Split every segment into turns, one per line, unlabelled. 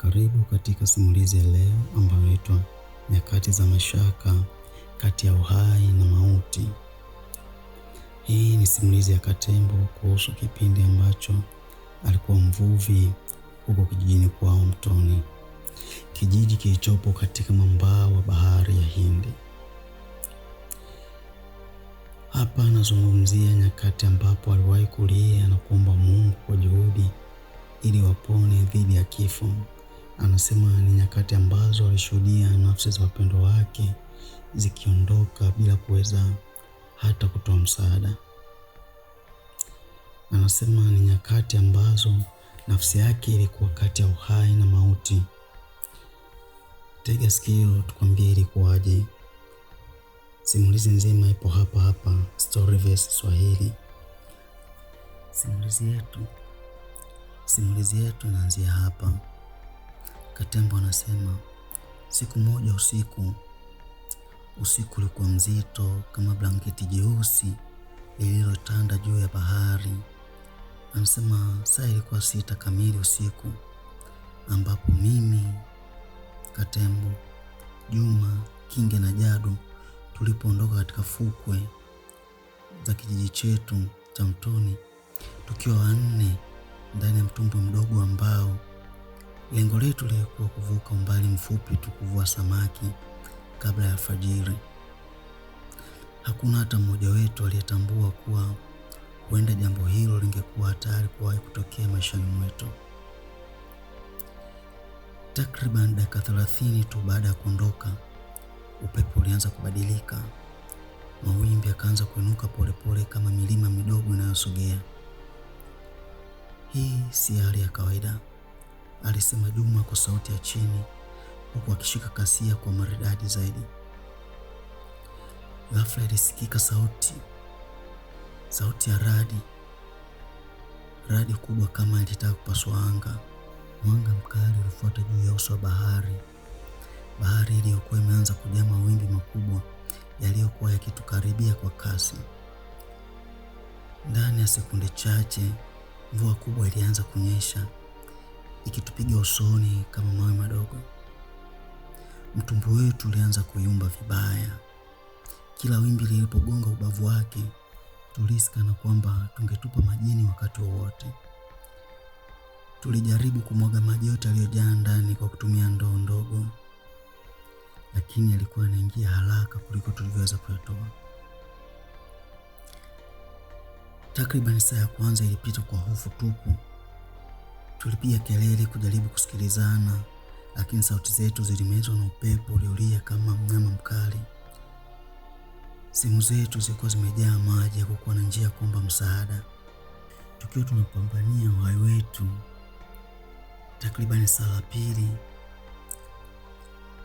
Karibu katika simulizi ya leo ambayo inaitwa Nyakati za Mashaka kati ya uhai na mauti. Hii ni simulizi ya Katembo kuhusu kipindi ambacho alikuwa mvuvi huko kijijini kwao Mtoni, kijiji kilichopo katika mwambao wa bahari ya Hindi. Hapa anazungumzia nyakati ambapo aliwahi kulia na kuomba Mungu kwa juhudi ili wapone dhidi ya kifo. Anasema ni nyakati ambazo alishuhudia nafsi za wapendwa wake zikiondoka bila kuweza hata kutoa msaada. Anasema ni nyakati ambazo nafsi yake ilikuwa kati ya uhai na mauti. Tega sikio tukwambie ilikuwaje. Simulizi nzima ipo hapa Storyverse Swahili. Simulizi yetu inaanzia hapa. Katembo anasema siku moja usiku ulikuwa mzito kama blanketi jeusi lililotanda juu ya bahari. Anasema saa ilikuwa 6 kamili usiku ambapo mimi, Katembo, Juma, Kinge na Jadu tulipoondoka katika fukwe za kijiji chetu cha Mtoni tukiwa 4 ndani ya mtumbwi mdogo ambao lengo letu lilikuwa kuvuka umbali mfupi tu kuvua samaki kabla ya alfajiri. Hakuna hata mmoja wetu aliyetambua kuwa huenda jambo hilo lingekuwa hatari kuwahi kutokea maishani mwetu. Takriban dakika 30 tu baada ya kuondoka, upepo ulianza kubadilika. Mawimbi yakaanza kuinuka polepole kama milima midogo inayosogea. Hii si hali ya kawaida, alisema Juma kwa sauti ya chini huku akishika kasia kwa maridadi zaidi. Ghafla ilisikika sauti ya radi kubwa kama ilitaka kupasua anga. Mwanga mkali ulifuata juu ya uso wa bahari iliyokuwa imeanza kujaa mawimbi makubwa yaliyokuwa yakitukaribia kwa kasi. Ndani ya sekunde chache mvua kubwa ilianza kunyesha, ikitupiga usoni kama mawe madogo. Mtumbwi wetu ulianza kuyumba vibaya. Kila wimbi lilipogonga ubavu wake, tulihisi kana kwamba tungetupa majini wakati wowote. Tulijaribu kumwaga maji yote yaliyojaa ndani kwa kutumia ndoo ndogo, lakini yalikuwa yanaingia haraka kuliko tulivyoweza kuyatoa. Takriban saa ya kwanza ilipita kwa hofu tupu. Tulipiga kelele kujaribu kusikilizana, lakini sauti zetu zilimezwa na upepo uliolia kama mnyama mkali. Simu zetu zilikuwa zimejaa maji, hakukuwa na njia ya kuomba msaada. Tukiwa tunapambania uhai wetu, takriban saa la pili,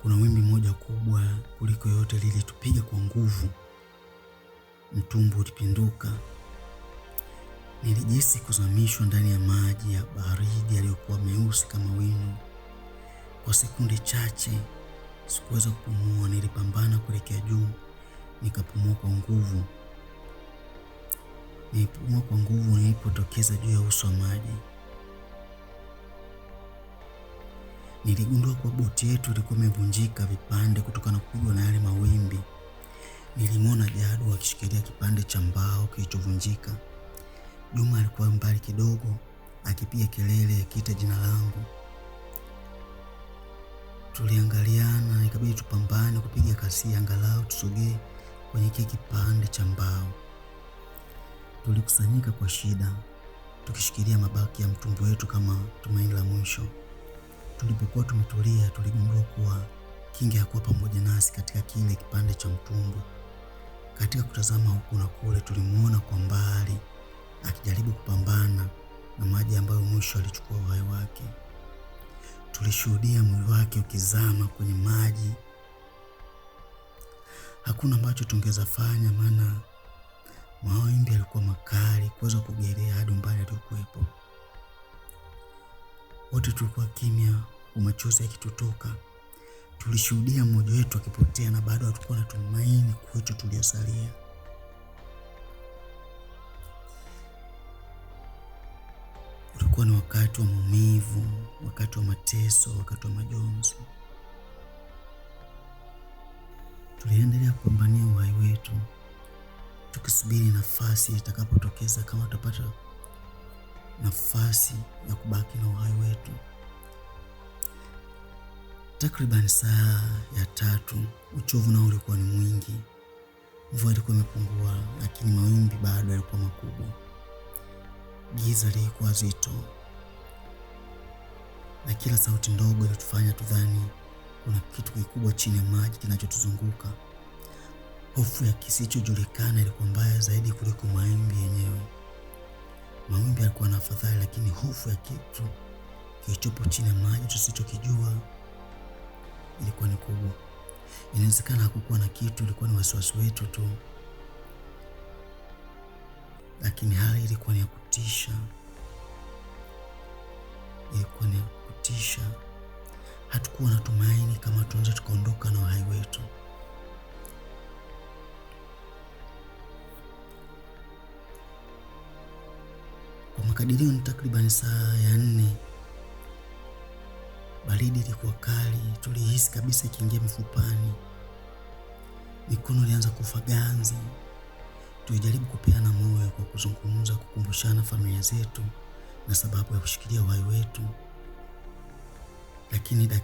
kuna wimbi moja kubwa kuliko yote lilitupiga kwa nguvu. Mtumbwi ulipinduka. Nilijisi kuzamishwa ndani ya maji ya baridi yaliyokuwa meusi kama wino. Kwa sekunde chache sikuweza kupumua. Nilipambana kuelekea juu, nikapumua kwa nguvu. Nilipotokeza juu ya uso wa maji, niligundua kuwa boti yetu ilikuwa imevunjika vipande kutokana na kupigwa na yale mawimbi. Nilimwona Jadu akishikilia kipande cha mbao kilichovunjika. Juma alikuwa mbali kidogo akipiga kelele akiita jina langu. Tuliangaliana, ikabidi tupambane kupiga kasia angalau tusogee kwenye kile kipande cha mbao. Tulikusanyika kwa shida, tukishikilia mabaki ya mtumbwi wetu kama tumaini la mwisho. Tulipokuwa tumetulia, tuligundua kuwa Kinge hakuwa pamoja nasi katika kile kipande cha mtumbwi. Katika kutazama huku na kule, tulimuona kwa mbali akijaribu kupambana na maji ambayo mwisho alichukua uhai wake. Tulishuhudia mwili wake ukizama kwenye maji. Hakuna ambacho tungeweza fanya, maana mawimbi yalikuwa makali kuweza kugelea hadi umbali aliokuwepo. Wote tulikuwa kimya, machozi yakitutoka. Tulishuhudia mmoja wetu akipotea na bado hatukuwa na tumaini kwetu tuliosalia. Ulikuwa ni wakati wa maumivu, wakati wa mateso, wakati wa majonzi. Tuliendelea kupambania uhai wetu, tukisubiri nafasi itakapotokeza, kama tutapata nafasi ya kubaki na uhai wetu. Takriban saa ya 3, uchovu nao ulikuwa ni mwingi. Mvua ilikuwa imepungua, lakini mawimbi bado yalikuwa makubwa. Giza lilikuwa zito, na kila sauti ndogo ilitufanya tudhani kuna kitu kikubwa chini ya maji kinachotuzunguka. Hofu ya kisichojulikana ilikuwa mbaya zaidi kuliko mawimbi yenyewe. Mawimbi yalikuwa na afadhali, lakini hofu ya kitu kilichopo chini ya maji tusichokijua ilikuwa ni kubwa. Inawezekana hakukuwa na kitu, ilikuwa ni wasiwasi wetu tu, lakini hali ilikuwa ni ya kutisha. Ilikuwa ni ya kutisha. Hatukuwa na tumaini kama tunaweza tukaondoka na uhai wetu. Kwa makadirio ni takriban saa ya 4. Baridi ilikuwa kali, tulihisi kabisa ikiingia mifupani. Mikono ilianza kufa ganzi. Tulijaribu kupeana moyo kwa kuzungumza, kukumbushana familia zetu na sababu ya kushikilia uhai wetu. Lakini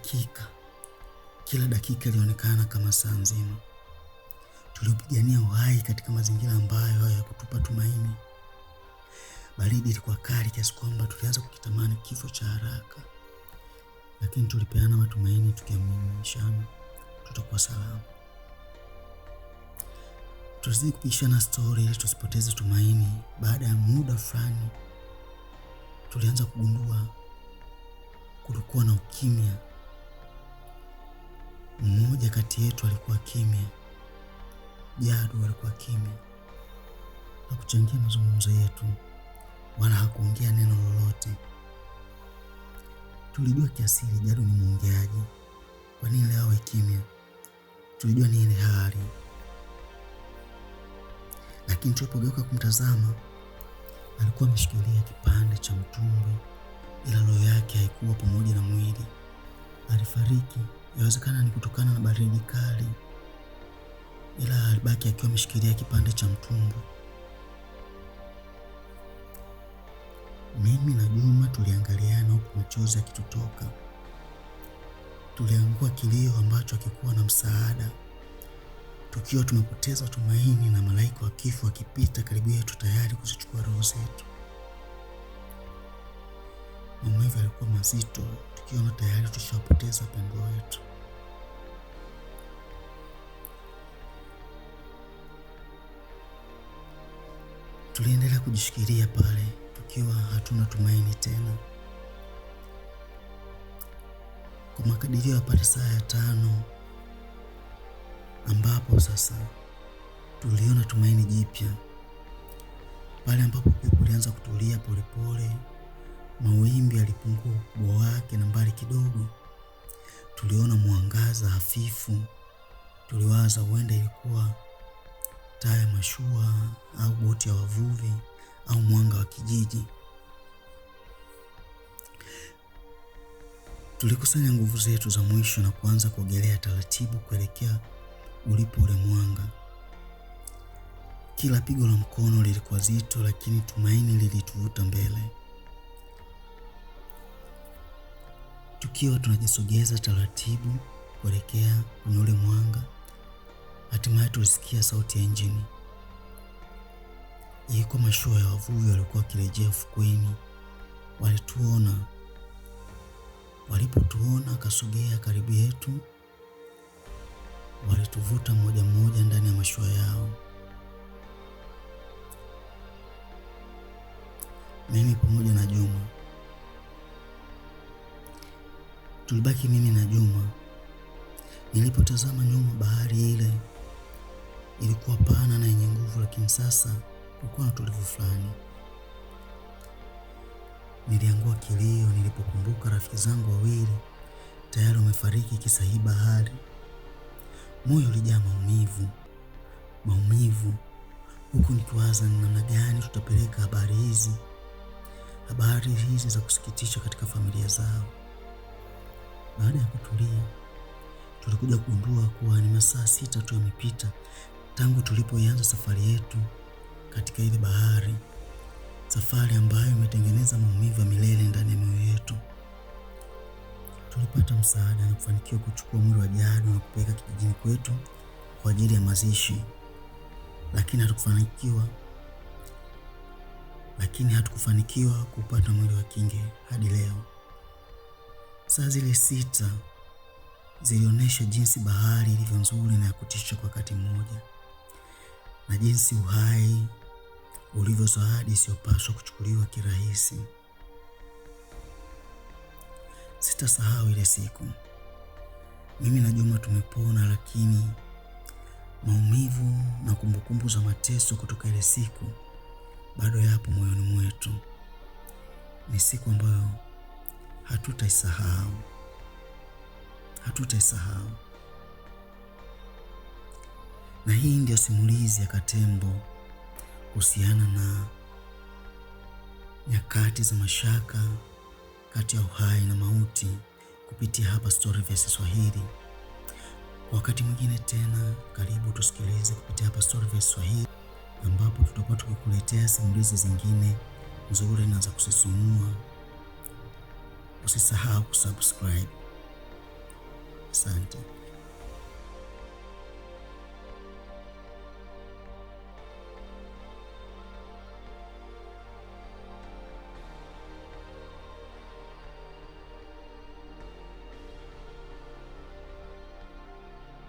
kila dakika ilionekana kama saa nzima. Tulipigania uhai katika mazingira ambayo hayakutupa tumaini. Baridi ilikuwa kali kiasi kwamba tulianza kukitamani kifo cha haraka. Lakini tulipeana matumaini, tukiaminishana tutakuwa salama. Tulizidi kupishana story ili tusipoteze tumaini. Baada ya muda fulani tulianza kugundua kulikuwa na ukimya. Mmoja kati yetu alikuwa kimya. Jadu alikuwa kimya. Hakuchangia mazungumzo yetu wala hakuongea neno lolote. Tulijua kiasili Jadu ni mwongeaji. Kwa nini leo awe kimya? Tulijua ni ile hali. Lakini tulipogeuka kumtazama, alikuwa ameshikilia kipande cha mtumbwi, ila roho yake haikuwa pamoja na mwili. Alifariki, inawezekana ni kutokana na baridi kali, ila alibaki akiwa ameshikilia kipande cha mtumbwi. Mimi na Juma tuliangaliana huku machozi yakitutoka. Tuliangua kilio ambacho hakikuwa na msaada, tukiwa tumepoteza tumaini na malaika wa kifo wakipita karibu yetu tayari kuzichukua roho zetu. Maumivu yalikuwa mazito, tukiona tayari tushapoteza pendwa wetu. Tuliendelea kujishikilia pale tukiwa hatuna tumaini tena. Kwa makadirio yapata saa ya 5, ambapo sasa tuliona tumaini jipya. Pale ambapo pepo ilianza kutulia polepole, mawimbi yalipungua ukubwa wake, na mbali kidogo tuliona mwangaza hafifu. Tuliwaza huenda ilikuwa taa ya mashua au boti ya wavuvi au mwanga wa kijiji. Tulikusanya nguvu zetu za mwisho na kuanza kuogelea taratibu kuelekea ulipo ule mwanga. Kila pigo la mkono lilikuwa zito, lakini tumaini lilituvuta mbele. Tukiwa tunajisogeza taratibu kuelekea kwenye ule mwanga, hatimaye tulisikia sauti ya injini. Ilikuwa mashua ya wavuvi walikuwa wakirejea ufukweni. Walituona. Walipotuona wakasogea karibu yetu, walituvuta mmoja mmoja ndani ya mashua yao. Mimi pamoja na Juma. Tulibaki mimi na Juma. Nilipotazama nyuma, bahari ile ilikuwa pana na yenye nguvu, lakini sasa kulikuwa na utulivu fulani. Niliangua kilio nilipokumbuka rafiki zangu wawili tayari wamefariki kisa hii bahari. Moyo ulijaa maumivu, huku nikiwaza ni namna gani tutapeleka habari hizi za kusikitisha katika familia zao. Baada ya kutulia, tulikuja kugundua kuwa ni masaa 6 tu yamepita tangu tulipoanza safari yetu katika ile bahari, safari ambayo imetengeneza maumivu ya milele ndani ya mioyo yetu. Tulipata msaada na kufanikiwa kuchukua mwili wa Jadu na kupeleka kijijini kwetu kwa ajili ya mazishi, lakini hatukufanikiwa kupata mwili wa Kinge hadi leo. Saa zile 6 zilionyesha jinsi bahari ilivyo nzuri na ya kutisha kwa wakati mmoja, na jinsi uhai ulivyo zawadi isiyopaswa kuchukuliwa kirahisi. Sitasahau ile siku. Mimi na Juma tumepona, lakini maumivu na kumbukumbu za mateso kutoka ile siku bado yapo moyoni mwetu. Ni siku ambayo hatutaisahau. Na hii ndio simulizi ya Katembo kuhusiana na nyakati za mashaka kati ya uhai na mauti kupitia hapa Storyverse Swahili. Kwa wakati mwingine tena, karibu tusikilize kupitia hapa Storyverse Swahili, ambapo tutakuwa tukikuletea simulizi zingine nzuri na za kusisimua. Usisahau kusubscribe. Asante.